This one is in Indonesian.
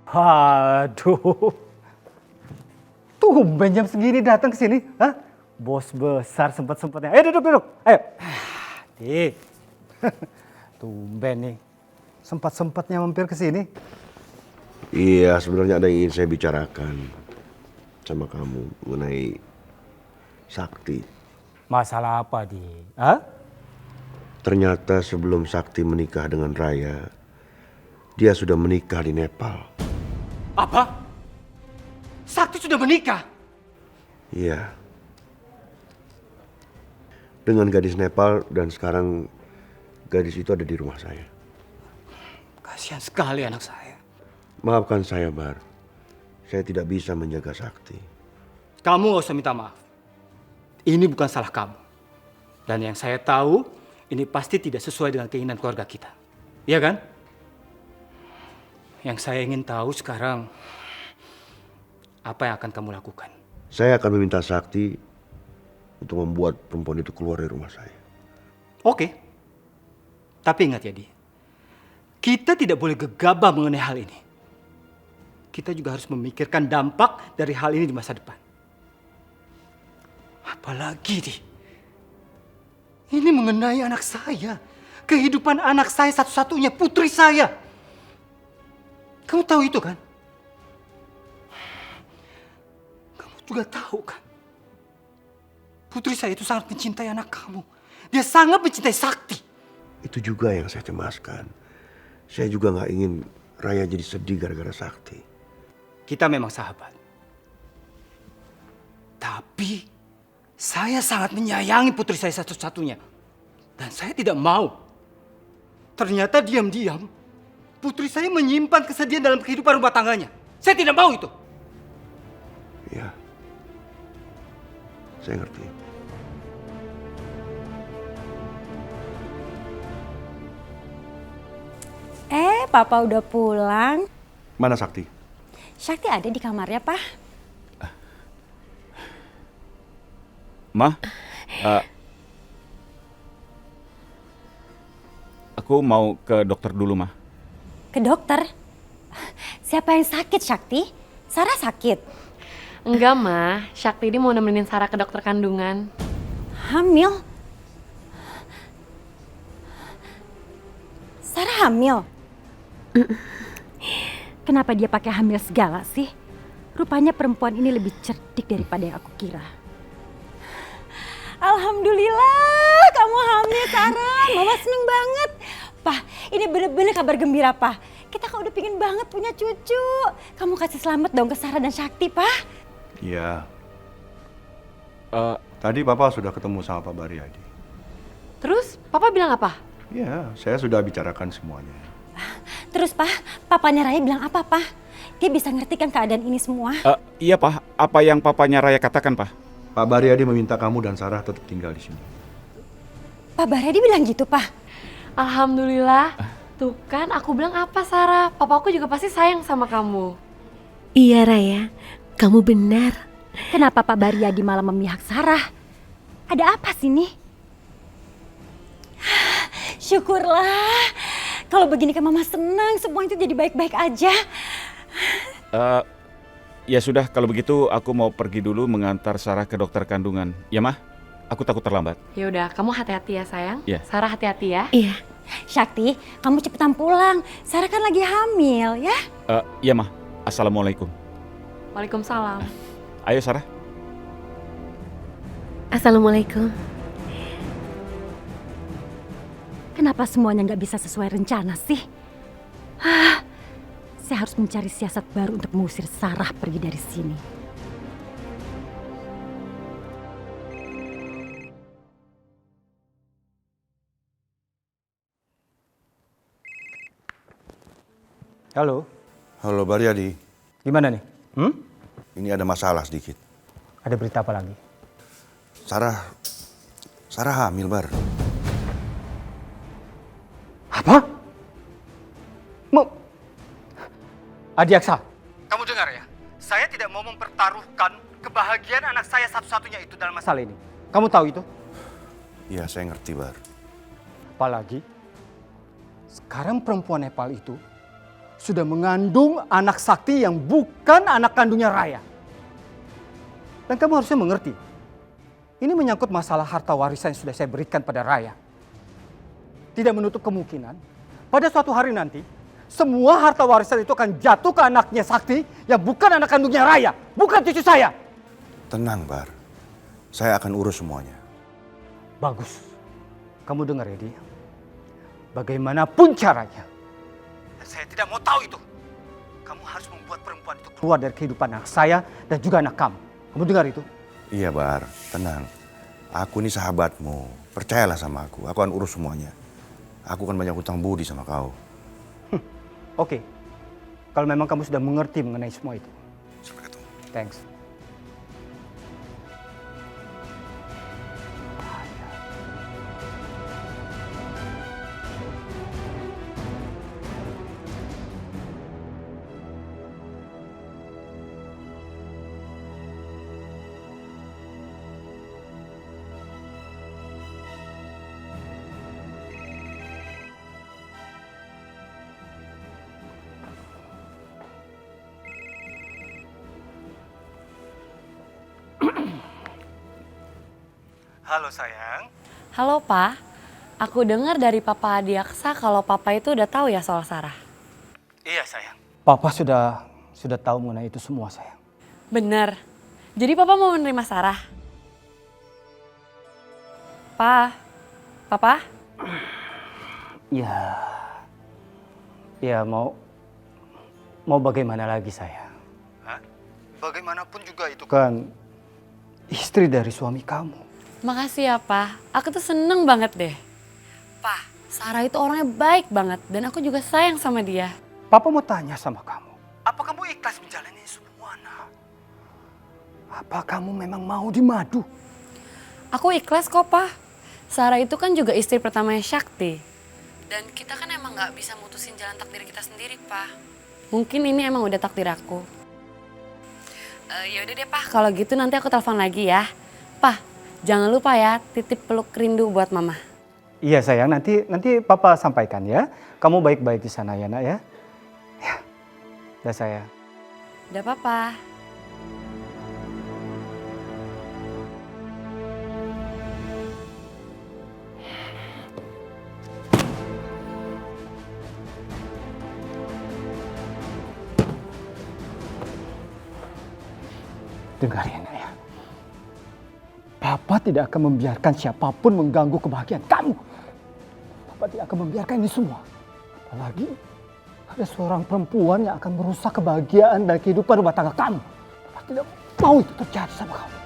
Waduh, tumben jam segini datang ke sini, hah? Bos besar sempat-sempatnya. Ayo duduk, ayo. Di, tumben nih, sempat-sempatnya mampir ke sini. Iya, sebenarnya ada yang ingin saya bicarakan sama kamu mengenai Sakti. Masalah apa, Di? Hah? Ternyata sebelum Sakti menikah dengan Raya, dia sudah menikah di Nepal. Apa? Sakti sudah menikah? Iya. Dengan gadis Nepal dan sekarang gadis itu ada di rumah saya. Kasihan sekali anak saya. Maafkan saya, Bar. Saya tidak bisa menjaga Sakti. Kamu gak usah minta maaf. Ini bukan salah kamu. Dan yang saya tahu, ini pasti tidak sesuai dengan keinginan keluarga kita. Iya kan? Yang saya ingin tahu sekarang, apa yang akan kamu lakukan? Saya akan meminta Sakti untuk membuat perempuan itu keluar dari rumah saya. Oke. Tapi ingat ya, Di. Kita tidak boleh gegabah mengenai hal ini. Kita juga harus memikirkan dampak dari hal ini di masa depan. Apalagi, Di. Ini mengenai anak saya. Kehidupan anak saya satu-satunya, putri saya. Kamu tahu itu kan? Kamu juga tahu kan? Putri saya itu sangat mencintai anak kamu. Dia sangat mencintai Sakti. Itu juga yang saya cemaskan. Saya juga nggak ingin Raya jadi sedih gara-gara Sakti. Kita memang sahabat. Tapi saya sangat menyayangi putri saya satu-satunya. Dan saya tidak mau. Ternyata diam-diam putri saya menyimpan kesedihan dalam kehidupan rumah tangganya. Saya tidak mau itu. Ya, saya ngerti. Papa udah pulang. Mana Sakti? Sakti ada di kamarnya, Pak. Ma, aku mau ke dokter dulu, Ma. Ke dokter? Siapa yang sakit, Sakti? Sarah sakit? Enggak, Ma. Sakti ini mau nemenin Sarah ke dokter kandungan. Hamil? Sarah hamil? Kenapa dia pakai hamil segala sih? Rupanya perempuan ini lebih cerdik daripada yang aku kira. Alhamdulillah kamu hamil, Sarah. Mama seneng banget. Pak, ini bener-bener kabar gembira, Pak. Kita kan udah pingin banget punya cucu. Kamu kasih selamat dong ke Sarah dan Sakti, Pak. Iya. Tadi Papa sudah ketemu sama Pak Baryadi. Terus, Papa bilang apa? Iya, saya sudah bicarakan semuanya. Terus, Pak, papanya Raya bilang apa, Pak? Dia bisa ngerti kan keadaan ini semua? Iya, Pak. Apa yang papanya Raya katakan, Pak? Pak Baryadi meminta kamu dan Sarah tetap tinggal di sini. Pak Baryadi bilang gitu, Pak? Alhamdulillah. Tuh kan, aku bilang apa, Sarah? Papaku juga pasti sayang sama kamu. Iya, Raya. Kamu benar. Kenapa Pak Baryadi malah memihak Sarah? Ada apa sih nih? Syukurlah. Kalau begini kan Mama senang, semua itu jadi baik-baik aja. Ya sudah, kalau begitu aku mau pergi dulu mengantar Sarah ke dokter kandungan. Ya, Ma? Aku takut terlambat. Ya udah, kamu hati-hati ya, sayang. Iya. Sarah hati-hati ya. Iya. Sakti, kamu cepetan pulang. Sarah kan lagi hamil, ya? Iya, Ma. Assalamualaikum. Waalaikumsalam. Ayo, Sarah. Assalamualaikum. Kenapa semuanya nggak bisa sesuai rencana sih? Saya harus mencari siasat baru untuk mengusir Sarah pergi dari sini. Halo, Halo Baryadi, gimana nih? ini ada masalah sedikit. Ada berita apa lagi? Sarah hamil, Bar. Apa? Adi Aksa, kamu dengar ya? Saya tidak mau mempertaruhkan kebahagiaan anak saya satu-satunya itu dalam masalah ini. Kamu tahu itu? Iya, saya ngerti, Bar. Apalagi, sekarang perempuan Nepal itu sudah mengandung anak sakti yang bukan anak kandungnya Raya. Dan kamu harusnya mengerti, ini menyangkut masalah harta warisan yang sudah saya berikan pada Raya. Tidak menutup kemungkinan, pada suatu hari nanti, semua harta warisan itu akan jatuh ke anaknya Sakti yang bukan anak kandungnya Raya, bukan cucu saya. Tenang, Bar. Saya akan urus semuanya. Bagus. Kamu dengar, Edi? Bagaimanapun caranya, dan saya tidak mau tahu itu. Kamu harus membuat perempuan itu keluar dari kehidupan anak saya dan juga anak kamu. Kamu dengar itu? Iya, Bar. Tenang. Aku ini sahabatmu. Percayalah sama aku. Aku akan urus semuanya. Aku kan banyak hutang budi sama kau. Oke. Kalau memang kamu sudah mengerti mengenai semua itu. Sampai ketemu. Thanks. Halo sayang. Halo Pa, aku dengar dari Papa Adiaksa kalau Papa itu udah tahu ya soal Sarah. Iya sayang. Papa sudah tahu mengenai itu semua sayang. Bener, jadi Papa mau menerima Sarah? Papa? Ya mau bagaimana lagi sayang? Hah? Bagaimanapun juga itu kan istri dari suami kamu. Makasih ya Pa, aku tuh seneng banget deh. Pa, Sarah itu orangnya baik banget dan aku juga sayang sama dia. Papa mau tanya sama kamu. Apa kamu ikhlas menjalani semua, nak? Apa kamu memang mau dimadu? Aku ikhlas kok Pa. Sarah itu kan juga istri pertamanya Syakti. Dan kita kan emang gak bisa mutusin jalan takdir kita sendiri Pa. Mungkin ini emang udah takdir aku. Yaudah deh Pa, kalau gitu nanti aku telepon lagi ya. Pa, jangan lupa ya titip peluk rindu buat Mama. Iya sayang, nanti Papa sampaikan ya. Kamu baik-baik di sana ya nak ya. Ya, udah sayang. Udah Papa. Dengar ya nak ya. Papa tidak akan membiarkan siapapun mengganggu kebahagiaan kamu. Papa tidak akan membiarkan ini semua. Apalagi ada seorang perempuan yang akan merusak kebahagiaan dan kehidupan rumah tangga kamu. Papa tidak mau itu terjadi sama kamu.